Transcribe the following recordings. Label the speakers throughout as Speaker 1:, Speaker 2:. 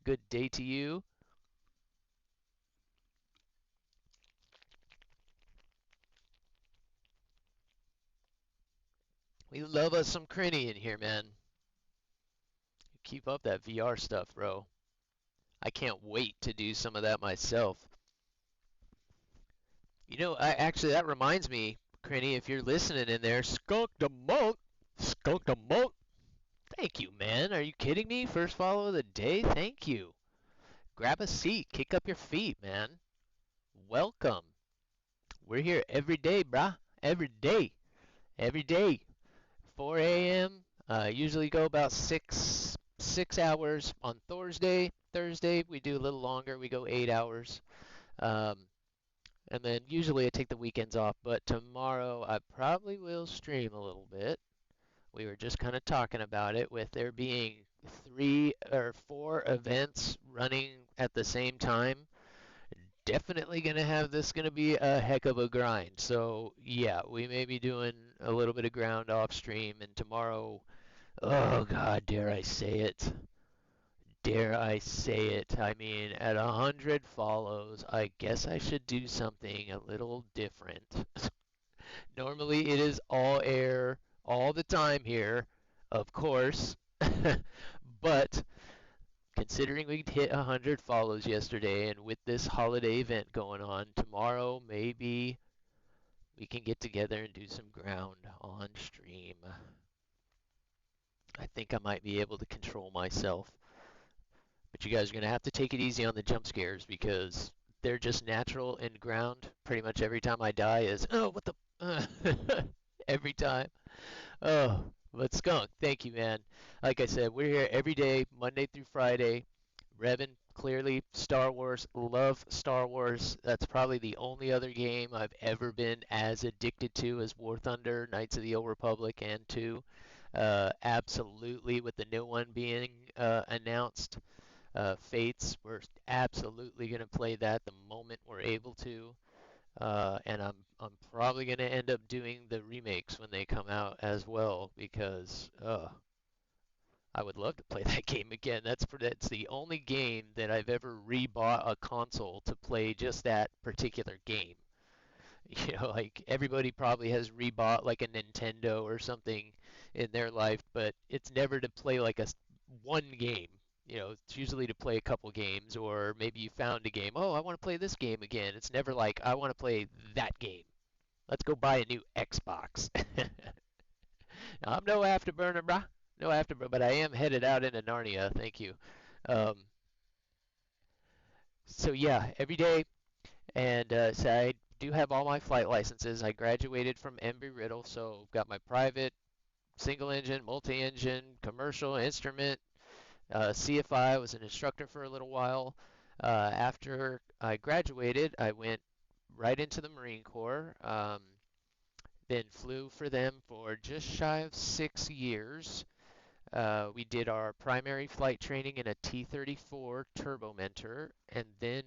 Speaker 1: Good day to you. We love us some Crinny in here, man. Keep up that VR stuff, bro. I can't wait to do some of that myself. That reminds me, Crinny, if you're listening in there, Skunk the Monk. Thank you, man. Are you kidding me? First follow of the day? Thank you. Grab a seat, kick up your feet, man. Welcome. We're here every day, brah. Every day. Every day. 4 a.m. Usually go about six hours on Thursday. Thursday we do a little longer. We go 8 hours. Um, and then usually I take the weekends off. But tomorrow I probably will stream a little bit. We were just kind of talking about it with there being 3 or 4 events running at the same time. Definitely gonna be a heck of a grind. So yeah, we may be doing a little bit of ground off stream, and tomorrow, oh God, dare I say it? Dare I say it? I mean, at 100 follows, I guess I should do something a little different. Normally it is all air all the time here, of course, but considering we hit 100 follows yesterday, and with this holiday event going on, tomorrow maybe we can get together and do some ground on stream. I think I might be able to control myself. But you guys are going to have to take it easy on the jump scares because they're just natural in ground. Pretty much every time I die is, oh, what the. Every time. Oh, but Skunk, thank you, man. Like I said, we're here every day, Monday through Friday. Revan, clearly, Star Wars, love Star Wars. That's probably the only other game I've ever been as addicted to as War Thunder, Knights of the Old Republic, and 2. Absolutely, with the new one being announced, Fates, we're absolutely going to play that the moment we're able to. And I'm probably gonna end up doing the remakes when they come out as well because I would love to play that game again. That's the only game that I've ever rebought a console to play just that particular game. Like everybody probably has rebought like a Nintendo or something in their life, but it's never to play like a one game. It's usually to play a couple games, or maybe you found a game. Oh, I want to play this game again. It's never like I want to play that game. Let's go buy a new Xbox. Now, I'm no afterburner, brah. No afterburner, but I am headed out into Narnia. Thank you. Um, so yeah, every day, and so I do have all my flight licenses. I graduated from Embry-Riddle, so got my private, single engine, multi-engine, commercial, instrument, CFI. Was an instructor for a little while. After I graduated, I went right into the Marine Corps. Then flew for them for just shy of 6 years. We did our primary flight training in a T-34 Turbomentor, and then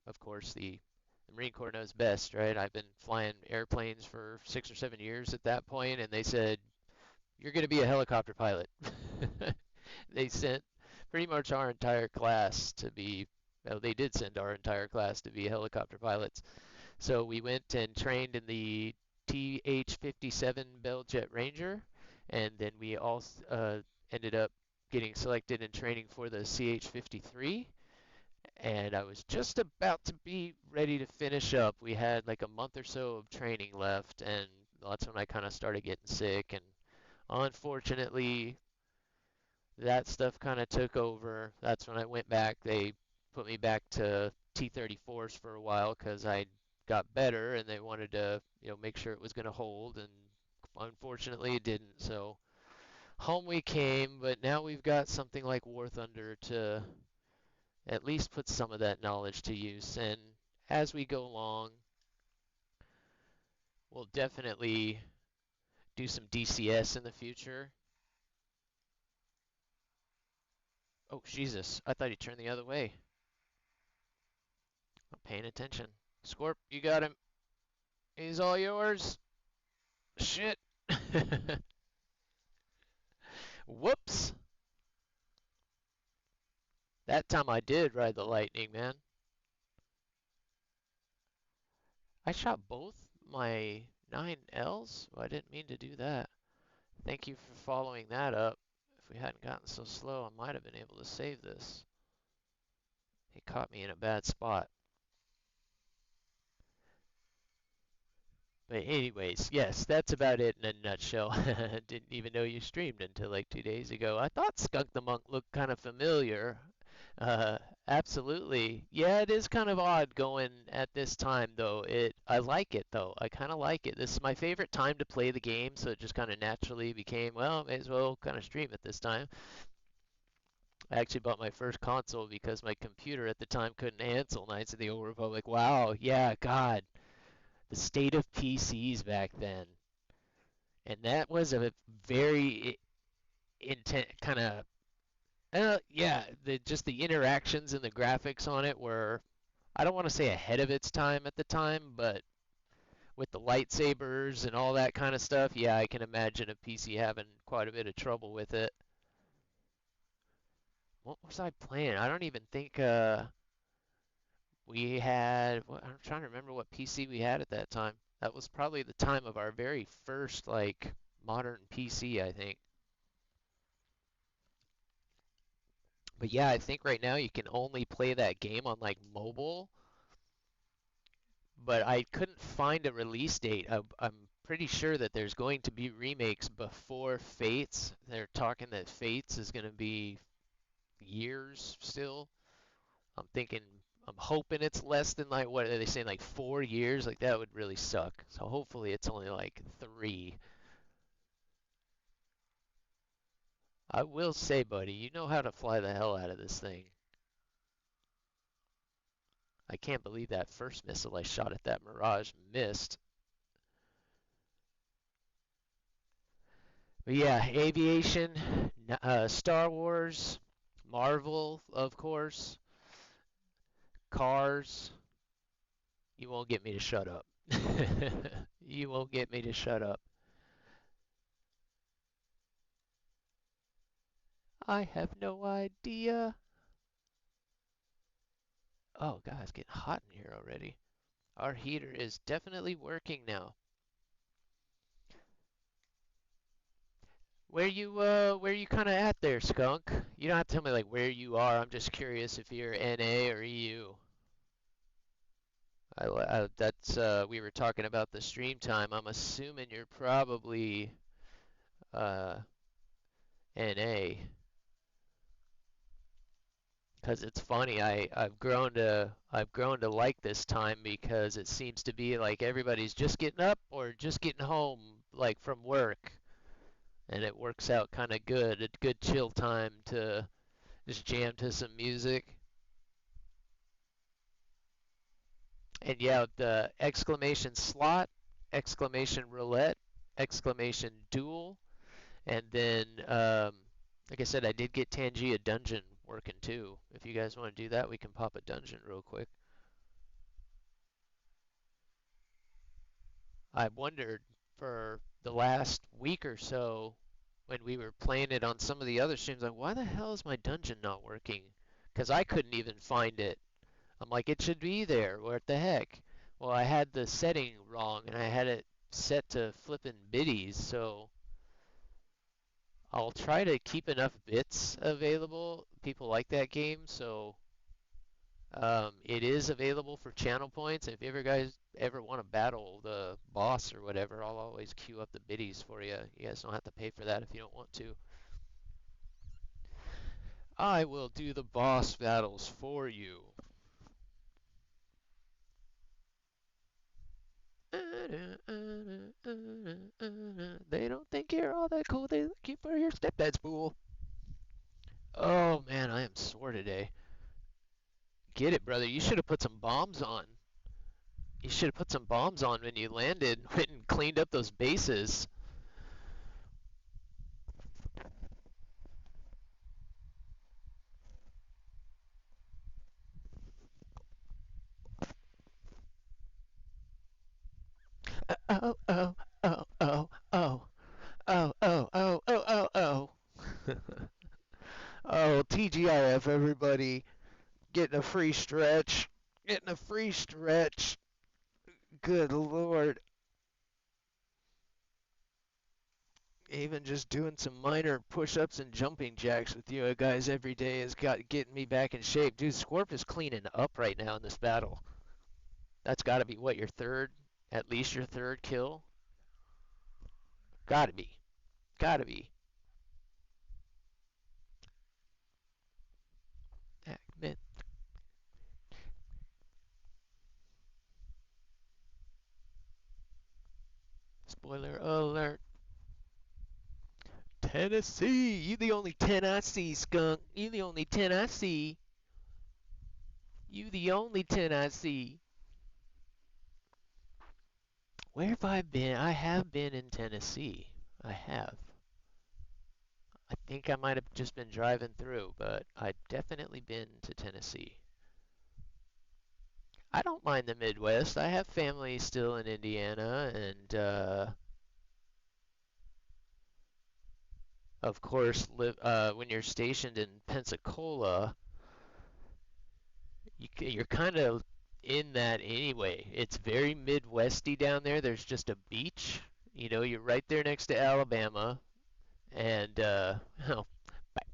Speaker 1: of course, the Marine Corps knows best, right? I've been flying airplanes for 6 or 7 years at that point, and they said, "You're going to be a helicopter pilot." They sent pretty much our entire class to be, well, they did send our entire class to be helicopter pilots. So we went and trained in the TH-57 Bell Jet Ranger, and then we all ended up getting selected in training for the CH-53. And I was just about to be ready to finish up. We had like a month or so of training left, and that's when I kind of started getting sick. And unfortunately, that stuff kind of took over. That's when I went back. They put me back to T-34s for a while because I got better, and they wanted to, make sure it was going to hold. And unfortunately, it didn't. So home we came, but now we've got something like War Thunder to at least put some of that knowledge to use. And as we go along, we'll definitely do some DCS in the future. Oh, Jesus. I thought he turned the other way. I'm paying attention. Scorp, you got him. He's all yours. Shit. Whoops. That time I did ride the Lightning, man. I shot both my 9Ls? Well, I didn't mean to do that. Thank you for following that up. If we hadn't gotten so slow, I might have been able to save this. He caught me in a bad spot. But anyways, yes, that's about it in a nutshell. Didn't even know you streamed until like 2 days ago. I thought Skunk the Monk looked kind of familiar. Uh, Absolutely. Yeah, it is kind of odd going at this time though. I like it though. I kind of like it. This is my favorite time to play the game, so it just kind of naturally became, well, may as well kind of stream at this time. I actually bought my first console because my computer at the time couldn't handle Knights of the Old Republic. Wow, yeah, God, the state of PCs back then. And that was a very intent kind of yeah, just the interactions and the graphics on it were, I don't want to say ahead of its time at the time, but with the lightsabers and all that kind of stuff, yeah, I can imagine a PC having quite a bit of trouble with it. What was I playing? I don't even think we had, I'm trying to remember what PC we had at that time. That was probably the time of our very first like modern PC, I think. But yeah, I think right now you can only play that game on like mobile, but I couldn't find a release date. I'm pretty sure that there's going to be remakes before Fates. They're talking that Fates is going to be years still. I'm thinking, I'm hoping it's less than like, what are they saying, like 4 years? Like that would really suck. So hopefully it's only like 3. I will say, buddy, you know how to fly the hell out of this thing. I can't believe that first missile I shot at that Mirage missed. But yeah, aviation, Star Wars, Marvel, of course, cars. You won't get me to shut up. You won't get me to shut up. I have no idea. Oh, God, it's getting hot in here already. Our heater is definitely working now. Where you kind of at there, Skunk? You don't have to tell me like where you are. I'm just curious if you're NA or EU. That's we were talking about the stream time. I'm assuming you're probably uh, NA, because it's funny. I've grown to like this time because it seems to be like everybody's just getting up or just getting home like from work, and it works out kind of good. A good chill time to just jam to some music. And yeah, the exclamation slot, exclamation roulette, exclamation duel, and then like I said, I did get Tangia Dungeon working too. If you guys want to do that, we can pop a dungeon real quick. I wondered for the last week or so when we were playing it on some of the other streams, like, why the hell is my dungeon not working? Because I couldn't even find it. I'm like, it should be there. What the heck? Well, I had the setting wrong and I had it set to flippin' biddies, so I'll try to keep enough bits available. People like that game, so it is available for channel points. If you ever guys ever want to battle the boss or whatever, I'll always queue up the biddies for you. You guys don't have to pay for that if you don't want to. I will do the boss battles for you. They don't think you're all that cool. They look you for your stepdad's fool. Oh man, I am sore today. Get it, brother. You should have put some bombs on. You should have put some bombs on when you landed, went and cleaned up those bases. Oh, oh, oh, oh, oh, oh, oh, oh, oh, oh, oh. Oh, TGI IF, everybody. Getting a free stretch. Getting a free stretch. Good Lord. Even just doing some minor push-ups and jumping jacks with you guys every day has got getting me back in shape. Dude, Scorp is cleaning up right now in this battle. That's got to be what, your third, at least your third kill? Got to be. Got to be. Man. Spoiler alert. Tennessee, you the only 10 I see, skunk. You the only 10 I see. You the only 10 I see. Where have I been? I have been in Tennessee. I have. I think I might have just been driving through, but I've definitely been to Tennessee. I don't mind the Midwest. I have family still in Indiana, and of course, when you're stationed in Pensacola, you're kind of in that anyway. It's very Midwesty down there. There's just a beach. You know, you're right there next to Alabama, and oh,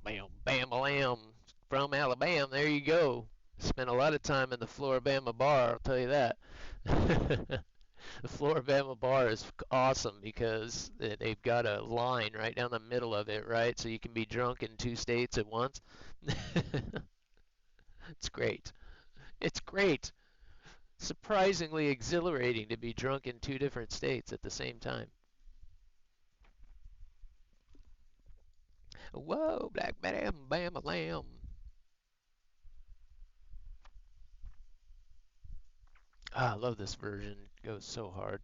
Speaker 1: bam, bam, lamb from Alabama. There you go. Spent a lot of time in the Floribama bar. I'll tell you that. The Floribama bar is awesome because they've got a line right down the middle of it, right? So you can be drunk in two states at once. It's great. It's great. Surprisingly exhilarating to be drunk in two different states at the same time. Whoa, black bam, bam, a lamb. Ah, I love this version. It goes so hard.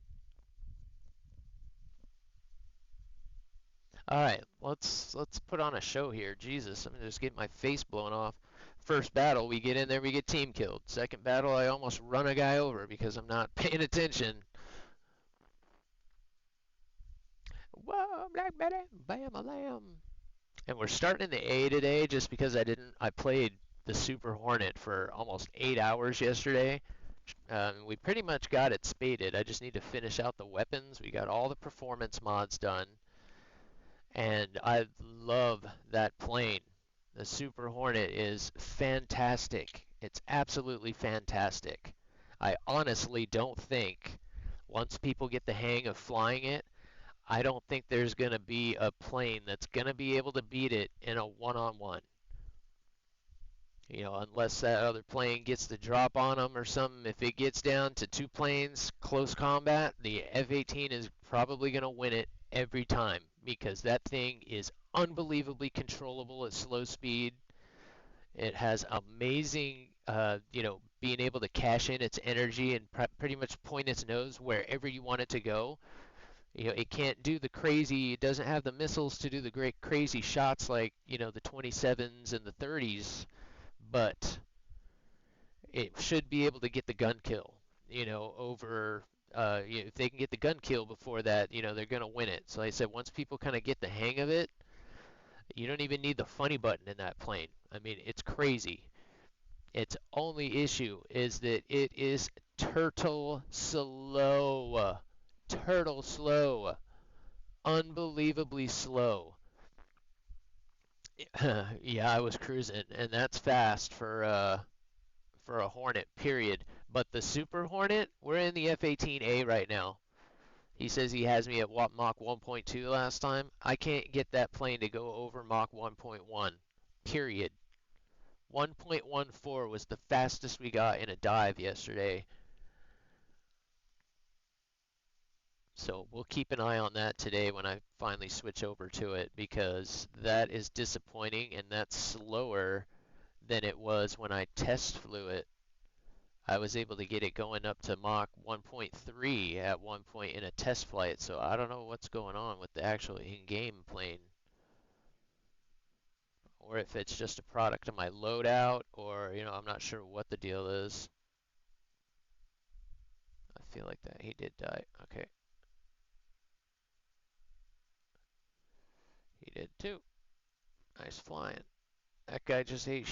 Speaker 1: All right, let's put on a show here. Jesus, I'm just getting my face blown off. First battle, we get in there, we get team killed. Second battle, I almost run a guy over because I'm not paying attention. Whoa, black Betty, bam a lamb. And we're starting in the A today just because I played the Super Hornet for almost 8 hours yesterday. We pretty much got it spaded. I just need to finish out the weapons. We got all the performance mods done. And I love that plane. The Super Hornet is fantastic. It's absolutely fantastic. I honestly don't think, once people get the hang of flying it, I don't think there's going to be a plane that's going to be able to beat it in a one-on-one. You know, unless that other plane gets the drop on them or something. If it gets down to two planes, close combat, the F-18 is probably going to win it every time because that thing is unbelievably controllable at slow speed. It has amazing, being able to cash in its energy and pretty much point its nose wherever you want it to go. You know, it can't do the crazy, it doesn't have the missiles to do the great crazy shots like, the 27s and the 30s, but it should be able to get the gun kill, over, if they can get the gun kill before that, they're going to win it. So like I said, once people kind of get the hang of it, you don't even need the funny button in that plane. I mean, it's crazy. Its only issue is that it is turtle slow. Turtle slow. Unbelievably slow. Yeah, I was cruising, and that's fast for a Hornet, period. But the Super Hornet, we're in the F-18A right now. He says he has me at Mach 1.2 last time. I can't get that plane to go over Mach 1.1, period. 1.14 was the fastest we got in a dive yesterday. So we'll keep an eye on that today when I finally switch over to it because that is disappointing and that's slower than it was when I test flew it. I was able to get it going up to Mach 1.3 at one point in a test flight, so I don't know what's going on with the actual in-game plane. Or if it's just a product of my loadout, or, I'm not sure what the deal is. I feel like that he did die. Okay. He did too. Nice flying. That guy just ate